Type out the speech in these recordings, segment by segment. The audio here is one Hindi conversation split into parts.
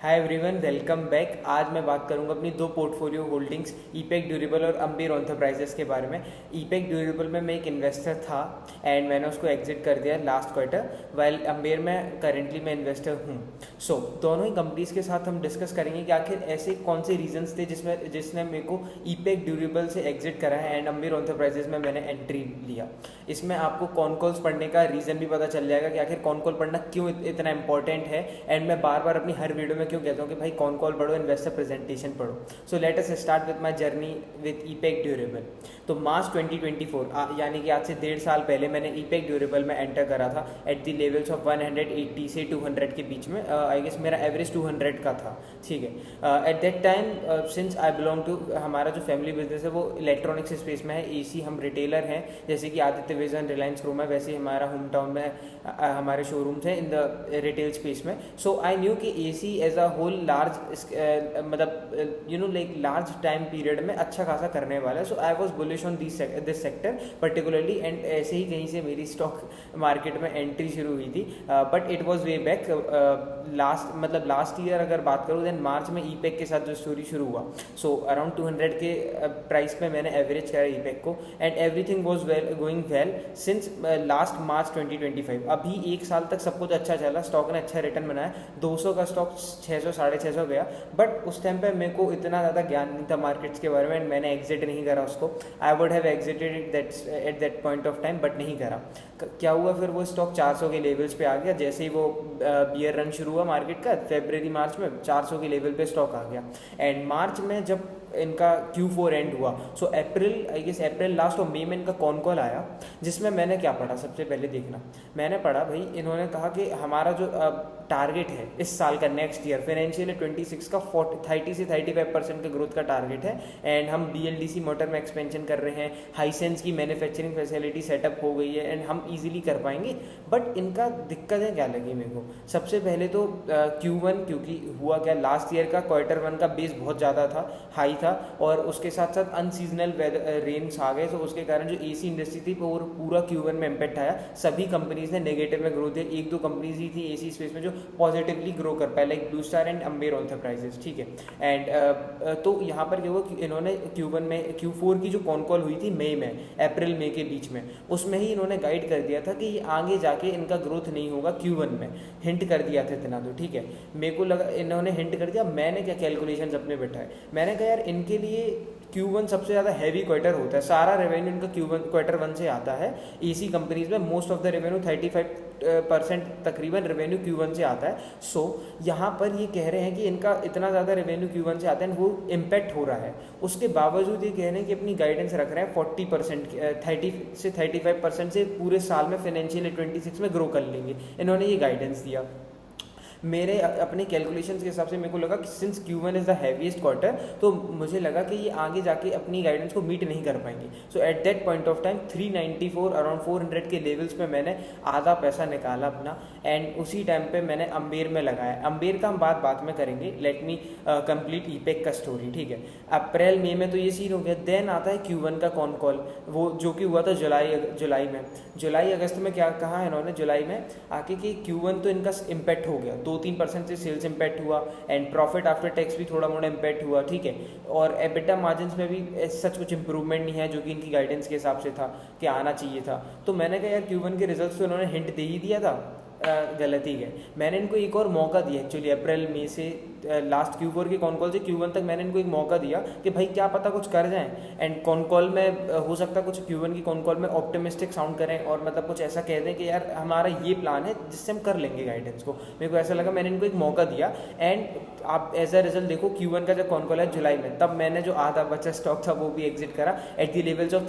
Hi everyone, welcome back. आज मैं बात करूंगा अपनी दो पोर्टफोलियो होल्डिंग्स ईपेक ड्यूरेबल और अंबेर एंटरप्राइजेस के बारे में। ईपेक ड्यूरेबल में मैं एक इन्वेस्टर था एंड मैंने उसको एग्जिट कर दिया लास्ट क्वार्टर, वाइल अंबेर में करेंटली मैं इन्वेस्टर हूँ। दोनों ही कंपनीज के साथ हम डिस्कस करेंगे कि आखिर ऐसे कौन से रीजंस थे जिसने मेरे को ईपेक ड्यूरेबल से एग्जिट करा है एंड अंबेर एंटरप्राइजेस में मैंने एंट्री लिया। इसमें आपको कॉन कॉल्स पढ़ने का रीज़न भी पता चल जाएगा कि आखिर कॉन कॉल पढ़ना क्यों इतना इंपॉर्टेंट है। एंड मैं बार बार अपनी हर वीडियो में क्यों कहता हूँ कि भाई कॉन कॉल पढ़ो, इन्वेस्टर प्रेजेंटेशन पढ़ो। So let us start with my journey with Epack Durable. तो मार्च 2024 यानी कि आज से 1.5 साल पहले मैंने ईपेक ड्यूरेबल में एंटर करा था एट द लेवल्स ऑफ 180 से 200 के बीच में। आई गेस मेरा एवरेज 200 का था, ठीक है। At that time since I belong to, हमारा जो फैमिली बिजनेस है वो इलेक्ट्रॉनिक्स स्पेस में है। एसी हम रिटेलर हैं, जैसे कि आदित्य विजन, रिलायंस क्रोमा, वैसे ही हमारा होम टाउन में हमारे शोरूम्स हैं इन द रिटेल स्पेस में। सो आई न्यू कि AC as a whole large मतलब लाइक लार्ज टाइम पीरियड में अच्छा खासा करने वाला है। So I was bullish on this sector particularly. And ऐसे ही कहीं से मेरी स्टॉक मार्केट में एंट्री शुरू हुई थी, but it was way back last year अगर बात करूँ देन मार्च में ईपेक के साथ जो स्टोरी शुरू हुआ। सो अराउंड 200 के प्राइस पे मैंने एवरेज करा ईपेक को and everything was going well since last मार्च 2025। अभी 1 साल तक सब कुछ अच्छा चला, स्टॉक ने अच्छा रिटर्न बनाया। 200 का स्टॉक 600 650 गया, बट उस टाइम पे मेरे को इतना ज़्यादा ज्ञान नहीं था मार्केट्स के बारे में एंड मैंने एग्जिट नहीं करा उसको। I would have exerted eight that point of time, but नहीं करा। क्या हुआ फिर, वो स्टॉक 400 के लेवल्स पे आ गया। जैसे ही वो बियर रन शुरू हुआ मार्केट का फेब्रवरी मार्च में 400 के लेवल पे स्टॉक आ गया। एंड मार्च में जब इनका Q4 एंड हुआ, सो अप्रैल लास्ट और मई में इनका कॉन कॉल आया, जिसमें मैंने क्या पढ़ा, सबसे पहले देखना मैंने पढ़ा भाई, इन्होंने कहा कि हमारा जो टारगेट है इस साल का, नेक्स्ट ईयर फाइनेंशियल 26 का 30 से 35% का ग्रोथ का टारगेट है। एंड हम BLDC मोटर में एक्सपेंशन कर रहे हैं, हाईसेंस की मैन्युफैक्चरिंग फैसिलिटी सेटअप हो गई है एंड हम इजीली कर पाएंगे। बट इनका दिक्कतें क्या लगी मेरे को, सबसे पहले तो Q1, क्योंकि हुआ क्या, लास्ट ईयर का Q1 का बेस बहुत ज़्यादा था, हाई था, और उसके साथ साथ अनसीजनल रेन्स आ गए। तो उसके कारण जो AC इंडस्ट्री थी वो पूरा Q1 में इम्पैक्ट आया। सभी कंपनीज ने नेगेटिव में ग्रोथ दिया, 1-2 कंपनीज ही थी AC स्पेस में जो पॉजिटिवली ग्रो कर पाए, like blue star and Amber enterprises, ठीक है। एंड तो यहाँ पर क्या हुआ कि इन्होंने Q4 की जो कॉन कॉल हुई थी अप्रैल मई के बीच में, उसमें ही इन्होंने गाइड कर दिया था कि आगे जाके इनका ग्रोथ नहीं होगा। Q1 में हिंट कर दिया था इतना, तो ठीक है। मेरे को लगा इन्होंने हिंट कर दिया, मैंने क्या कैलकुलेशंस अपने बैठाए, मैंने कहा यार इनके लिए Q1 सबसे ज़्यादा हैवी क्वार्टर होता है, सारा रेवेन्यू इनका Q1 से आता है। AC कंपनीज में मोस्ट ऑफ द रेवेन्यू 35% तकरीबन रेवेन्यू Q1 से आता है। सो यहाँ पर ये कह रहे हैं कि इनका इतना ज़्यादा रेवेन्यू Q1 से आता है, वो इम्पैक्ट हो रहा है। उसके बावजूद ये कह रहे हैं कि अपनी गाइडेंस रख रहे हैं 40%, 30 से 35% से पूरे साल में फाइनेंशियल 26 में ग्रो कर लेंगे, इन्होंने ये गाइडेंस दिया। मेरे अपने कैलकुलेशंस के हिसाब से मेरे को लगा कि since Q1 is the heaviest quarter, तो मुझे लगा कि ये आगे जाके अपनी गाइडेंस को मीट नहीं कर पाएंगे। So at that point of time 394 around 400 के लेवल्स पे मैंने आधा पैसा निकाला अपना एंड उसी टाइम पे मैंने अंबेर में लगाया। अंबेर का हम बात में करेंगे, लेट मी कंप्लीट ईपेक का स्टोरी, ठीक है। अप्रैल मई में तो ये सीन हो गया, देन आता है Q1 का कॉन कॉल, वो जो कि हुआ था जुलाई अगस्त में। क्या कहा इन्होंने जुलाई में आके कि Q1 तो इनका इम्पैक्ट हो गया, 2-3% से सेल्स इम्पैक्ट हुआ एंड प्रॉफिट आफ्टर टैक्स भी थोड़ा मोड़ा इम्पैक्ट हुआ, ठीक है। और EBITDA मार्जिन्स में भी सच कुछ इंप्रूवमेंट नहीं है, जो कि इनकी गाइडेंस के हिसाब से था कि आना चाहिए था। तो मैंने कहा यार Q1 के रिजल्ट्स तो इन्होंने हिंट दे ही दिया था, गलती है। मैंने इनको एक और मौका दिया एक्चुअली, अप्रैल मई से लास्ट Q4 के कॉन कॉल से Q1 तक मैंने इनको एक मौका दिया कि भाई क्या पता कुछ कर जाएं। एंड कॉन कॉल में हो सकता कुछ Q1 की कॉन कॉल में ऑप्टिमिस्टिक साउंड करें और मतलब कुछ ऐसा कह दें कि यार हमारा ये प्लान है जिससे हम कर लेंगे गाइडेंस को। मेरे को ऐसा लगा, मैंने इनको एक मौका दिया एंड आप एज अ रिजल्ट देखो Q1 का जब कॉन कॉल है जुलाई में, तब मैंने जो आधा बचा स्टॉक था वो भी एग्जिट करा एट द लेवल्स ऑफ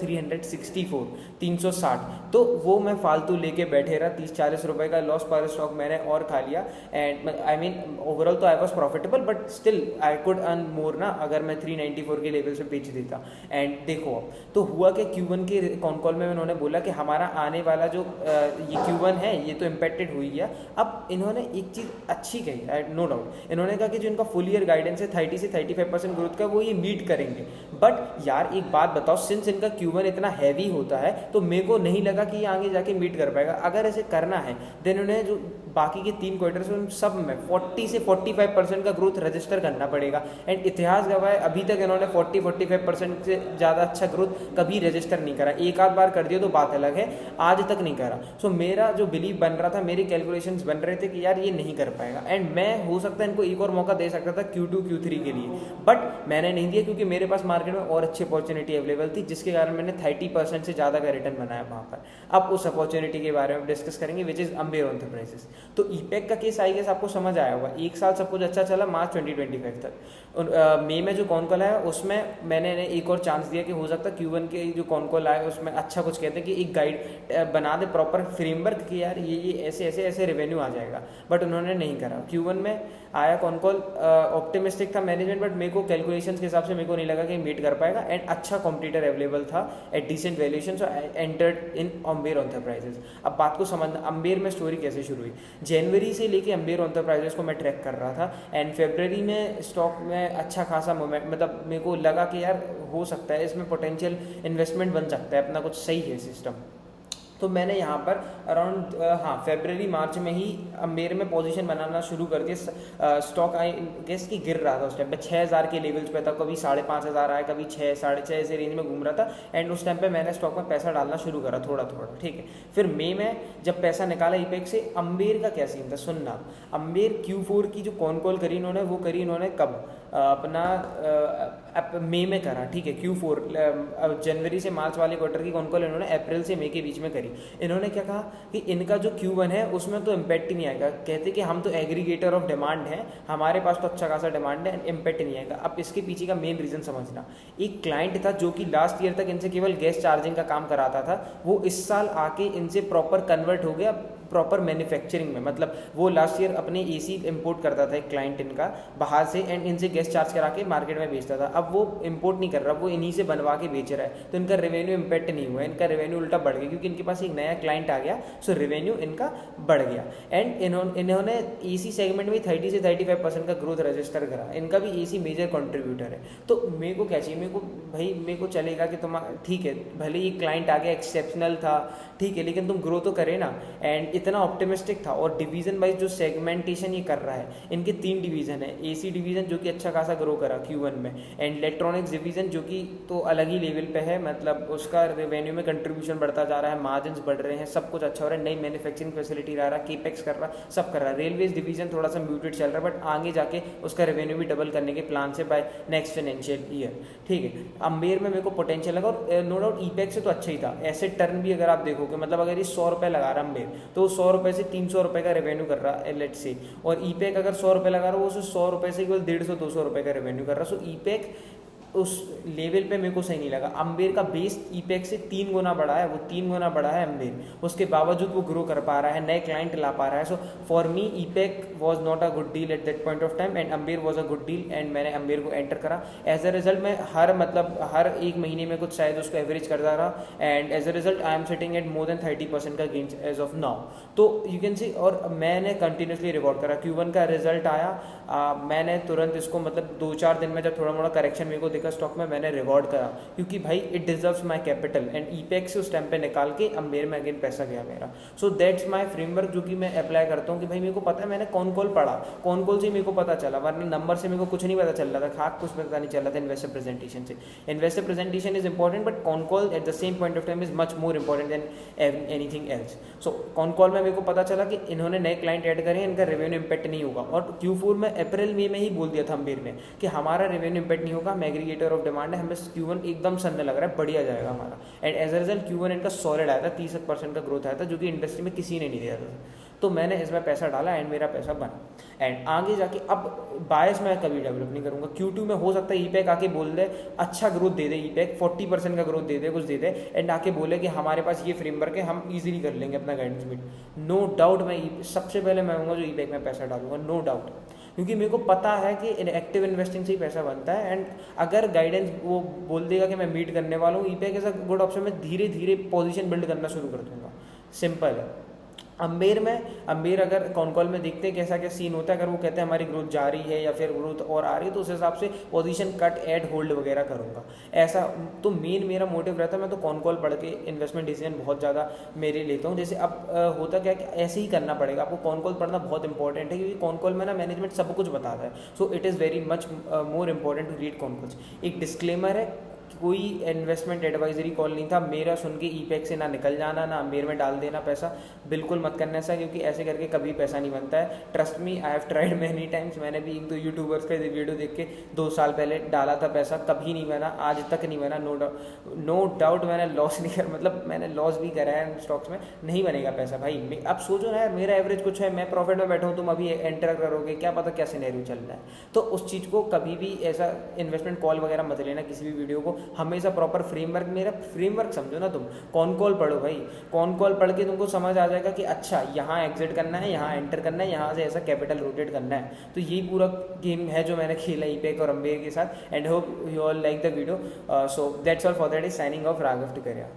360। तो वो मैं फालतू लेके बैठे रहा, 30-40 रुपये का लॉस पर स्टॉक मैंने और खा लिया। एंड आई मीन ओवरऑल तो I was profitable, but still I could earn more ना, अगर मैं 394 के लेवल से बेच देता। एंड देखो अब तो हुआ कि Q1 के कॉन कॉल में उन्होंने बोला कि हमारा आने वाला जो ये Q1 है ये तो इम्पैक्टेड हुई गया। अब इन्होंने एक चीज़ अच्छी कही, नो डाउट, इन्होंने कहा कि जो इनका फुल ईयर गाइडेंस है 30 से 35% ग्रोथ का, वो ये मीट करेंगे। बट यार एक बात बताओ, सिंस इनका Q1 इतना हैवी होता है तो मेरे को नहीं लगा कि ये आगे जाके मीट कर पाएगा। अगर ऐसे करना है देन उन्हें जो बाकी के 3 क्वार्टर्स में सब में 40 से 45% का ग्रोथ रजिस्टर करना पड़ेगा। एंड इतिहास गवाह है अभी तक इन्होंने 40-45% से ज़्यादा अच्छा ग्रोथ कभी रजिस्टर नहीं करा। एक आध बार कर दिया तो बात अलग है, आज तक नहीं करा। सो मेरा जो बिलीव बन रहा था, मेरे कैलकुलेशंस बन रहे थे कि यार ये नहीं कर पाएगा, एंड मैं हो सकता है इनको एक और मौका दे सकता था Q2 Q3 के लिए, बट मैंने नहीं दिया क्योंकि मेरे पास मार्केट में और अच्छी अपॉर्चुनिटी अवेलेबल थी, जिसके कारण मैंने 30% से ज़्यादा का रिटर्न बनाया वहाँ पर। अब उस अपॉर्चुनिटी के बारे में डिस्कस करेंगे विच इज़ अंबेर एंटरप्राइजेस। तो ईपेक का केस आई गेस आपको समझ आया होगा। एक साल सब कुछ अच्छा चला मार्च 2025 तक। मई में जो कॉन कॉल आया उसमें मैंने एक और चांस दिया कि हो सकता है Q1 के जो कॉन कॉल आए उसमें अच्छा कुछ कहते हैं कि एक गाइड बना दे, प्रॉपर फ्रेमवर्क कि यार ये ऐसे रेवेन्यू आ जाएगा, बट उन्होंने नहीं करा। Q1 में आया कॉन कॉल, ऑप्टिमिस्टिक था मैनेजमेंट, बट मेरे को कैलकुलेशंस के हिसाब से मेरे को नहीं लगा कि मीट कर पाएगा, एंड अच्छा कॉम्पिटिटर अवेलेबल था at decent valuation, so I entered in Amber Enterprises. अब बात को समझना, अंबेर में स्टोरी कैसे शुरू हुई। जनवरी से लेके अंबेर एंटरप्राइजेस को मैं ट्रैक कर रहा था, एंड फरवरी में स्टॉक में अच्छा खासा मोमेंट, मतलब मेरे को लगा कि यार हो सकता है इसमें पोटेंशियल इन्वेस्टमेंट बन सकता है, अपना कुछ सही है सिस्टम। तो मैंने यहाँ पर अराउंड फरवरी मार्च में ही अंबेर में पोजीशन बनाना शुरू कर दिया। स्टॉक आई गेस कि गिर रहा था उस टाइम पे, 6000 के लेवल्स पे था, कभी 5500 आया, कभी 6 6.5 ऐसे रेंज में घूम रहा था, एंड उस टाइम पे मैंने स्टॉक में पैसा डालना शुरू करा थोड़ा थोड़ा, ठीक है। फिर मई में जब पैसा निकाला ईपेक से, अंबेर का क्या सीन था सुनना। अंबेर Q4 की जो कॉन कॉल करी इन्होंने, वो करी इन्होंने कब, अपना मई में करा, ठीक है। Q4 जनवरी से मार्च वाले क्वार्टर की कॉन कॉल इन्होंने अप्रैल से मई के बीच में करी। इन्होंने क्या कहा कि इनका जो Q1 है उसमें तो इम्पैक्ट ही नहीं आएगा, कहते कि हम तो एग्रीगेटर ऑफ डिमांड है, हमारे पास तो अच्छा खासा डिमांड है, इम्पैक्ट नहीं आएगा। अब इसके पीछे का मेन रीजन समझना, एक क्लाइंट था जो कि लास्ट ईयर तक इनसे केवल गैस चार्जिंग का काम कराता था, वो इस साल आके इनसे प्रॉपर कन्वर्ट हो गया प्रॉपर मैन्युफैक्चरिंग में। मतलब वो लास्ट ईयर अपने एसी इंपोर्ट करता था एक क्लाइंट इनका बाहर से, एंड इनसे गैस चार्ज करा के मार्केट में बेचता था। अब वो इंपोर्ट नहीं कर रहा, वो इन्हीं से बनवा के बेच रहा है, तो इनका रेवेन्यू इम्पैक्ट नहीं हुआ, इनका रेवेन्यू उल्टा बढ़ गया क्योंकि इनके पास एक नया क्लाइंट आ गया, सो रेवेन्यू इनका बढ़ गया। एंड इन्होंने एसी सेगमेंट में 30 से 35% का ग्रोथ रजिस्टर करा, इनका भी एसी मेजर कॉन्ट्रीब्यूटर है। तो मेरे को क्या चाहिए, मेरे को चलेगा कि तुम ठीक है, भले ही क्लाइंट आ गया एक्सेप्शनल था, ठीक है, लेकिन तुम ग्रो तो करे ना। एंड इतना ऑप्टिमिस्टिक था, और डिवीजन वाइज जो सेगमेंटेशन ये कर रहा है, इनके 3 डिवीजन है। एसी डिवीजन जो कि अच्छा खासा ग्रो करा Q1 में, एंड इलेक्ट्रॉनिक्स डिवीजन जो कि तो अलग ही लेवल पे है, मतलब उसका रेवेन्यू में कंट्रीब्यूशन बढ़ता जा रहा है, मार्जिन बढ़ रहे हैं, सब कुछ अच्छा हो रहा है, नई मैन्युफैक्चरिंग फैसिलिटी ला रहा है, केपेक्स कर रहा है, सब कर रहा है। रेलवेज डिवीजन थोड़ा सा म्यूटेड चल रहा है, बट आगे जाके उसका रेवेन्यू भी डबल करने के प्लान से बाय नेक्स्ट फाइनेंशियल ईयर, ठीक है। अंबेर में मेरे को पोटेंशियल लगा, और नो डाउट ईपेक से तो अच्छा ही था। एसेट टर्न भी अगर आप देखोगे, मतलब अगर ये 100 रुपये लगा रहा अंबेर, तो 100 रुपये से 300 रुपये का रेवेन्यू कर रहा है लेट्स से, और ईपेक अगर 100 रुपये लगा रहा है, वो 100 रुपये से केवल 150-200 रुपये का रेवेन्यू कर रहा है। सो ईपेक उस लेवल पे मेरे को सही नहीं लगा। अंबेर का बेस ईपेक से 3 गुना बड़ा है, वो 3 गुना बड़ा है अंबेर, उसके बावजूद वो ग्रो कर पा रहा है, नए क्लाइंट ला पा रहा है। So for me Epack was not a good deal at that point of time, and Amber was a good deal, and मैंने अंबेर को एंटर करा। एज अ रिजल्ट मैं हर एक महीने में कुछ शायद उसको एवरेज करता रहा, and as a result I am sitting at more than 30% का गेन्स एज ऑफ नाउ। तो यू कैन सी, और मैंने कंटिन्यूसली रिवॉर्ड करा। Q1 का रिजल्ट आया, मैंने तुरंत इसको, मतलब 2-4 दिन में जब थोड़ा मोड़ा करेक्शन मेरे को दिखा स्टॉक में, मैंने रिवॉर्ड करा, क्योंकि भाई it deserves my capital, and Epack से उस टाइम पे निकाल के अंबेर में अगेन पैसा गया मेरा। सो दैट्स माय फ्रेमवर्क जो कि मैं अप्लाई करता हूँ कि भाई मेरे को पता है, मैंने कौन कॉल पढ़ा, कौन कॉल से मेरे को पता चला, वरना नंबर से मेरे को कुछ नहीं पता चल रहा था, खाक कुछ पता नहीं चल रहा था इन्वेस्टर प्रेजेंटेशन से। Investor presentation is important, but con call at the same point of time is much more important than anything else. So con call में मेरे को पता चला कि इन्होंने नए क्लाइंट ऐड करे, इनका रेवेन्यू इंपैक्ट नहीं होगा, और Q4 में अप्रैल मई में ही बोल दिया था अंबेर ने कि हमारा रेवेन्यू इंपैक्ट नहीं होगा, हम एग्रीगेटर ऑफ डिमांड है, हमें Q1 एकदम सन्ने लग रहा है, बढ़िया जाएगा हमारा। And as a result Q1 इनका सॉलिड आया था, 30% का ग्रोथ आया था, जो कि इंडस्ट्री में किसी ने नहीं दिया था। तो मैंने इसमें पैसा डाला, एंड मेरा पैसा बना। एंड आगे जाके अब बायस मैं कभी डेवलप नहीं करूँगा। Q2 में हो सकता है ईपेक आके बोल दे, अच्छा ग्रोथ दे दे, ईपेक 40% का ग्रोथ दे दे, कुछ दे दे, एंड आके बोले कि हमारे पास ये फ्रेमवर्क है, हम इजीली कर लेंगे अपना गाइडेंस मीट। नो डाउट मैं सबसे पहले मैं हूँगा जो ईपेक में पैसा डालूंगा, नो डाउट, क्योंकि मेरे को पता है कि एक्टिव इन्वेस्टिंग से ही पैसा बनता है। एंड अगर गाइडेंस वो बोल देगा कि मैं मीट करने वाला हूँ, ईपेक ऐसा गुड ऑप्शन, में धीरे धीरे पोजीशन बिल्ड करना शुरू कर दूंगा, सिंपल है। अंबेर अगर कॉन कॉल में देखते हैं कैसा क्या सीन होता है, अगर वो कहते हैं हमारी ग्रोथ जा रही है या फिर ग्रोथ और आ रही है, तो उस हिसाब से पोजीशन कट ऐड होल्ड वगैरह करूँगा। ऐसा तो मेन मेरा मोटिव रहता है। मैं तो कॉन कॉल पढ़ के इन्वेस्टमेंट डिसीजन बहुत ज़्यादा मेरे लेता हूँ। जैसे अब होता क्या कि ऐसे ही करना पड़ेगा आपको, कॉन कॉल पढ़ना बहुत इंपॉर्टेंट है, क्योंकि कॉन कॉल में ना मैनेजमेंट सब कुछ बताता है। So it is very much more important to read con calls. एक डिस्क्लेमर है, कोई इन्वेस्टमेंट एडवाइजरी कॉल नहीं था मेरा, सुन के ईपैक से ना निकल जाना, ना अंबेर में डाल देना पैसा, बिल्कुल मत करना ऐसा, क्योंकि ऐसे करके कभी पैसा नहीं बनता है। Trust me, I have tried many times. मैंने भी एक दो यूट्यूबर्स का वीडियो देख के 2 साल पहले डाला था पैसा, कभी नहीं बना, आज तक नहीं बना। नो डाउट मैंने लॉस नहीं कर, मतलब मैंने लॉस भी करा है स्टॉक्स में, नहीं बनेगा पैसा भाई। अब सोचो ना यार, मेरा एवरेज कुछ है, मैं प्रॉफिट में बैठा हूँ, तुम अभी एंटर करोगे, क्या पता क्या सिनेरियो चल रहा है। तो उस चीज़ को कभी भी ऐसा इन्वेस्टमेंट कॉल वगैरह मत लेना किसी भी वीडियो को, हमेशा प्रॉपर फ्रेमवर्क, मेरा फ्रेमवर्क समझो ना तुम। कॉन कॉल पढ़ो भाई, कॉन कॉल पढ़ के तुमको समझ आ जाएगा कि अच्छा यहाँ एग्जिट करना है, यहाँ एंटर करना है, यहाँ से ऐसा कैपिटल रोटेट करना है। तो यही पूरा गेम है जो मैंने खेला ईपैक और अंबेर के साथ। And hope you all like the video. So that's all for that, is signing off Raghav Tikaria.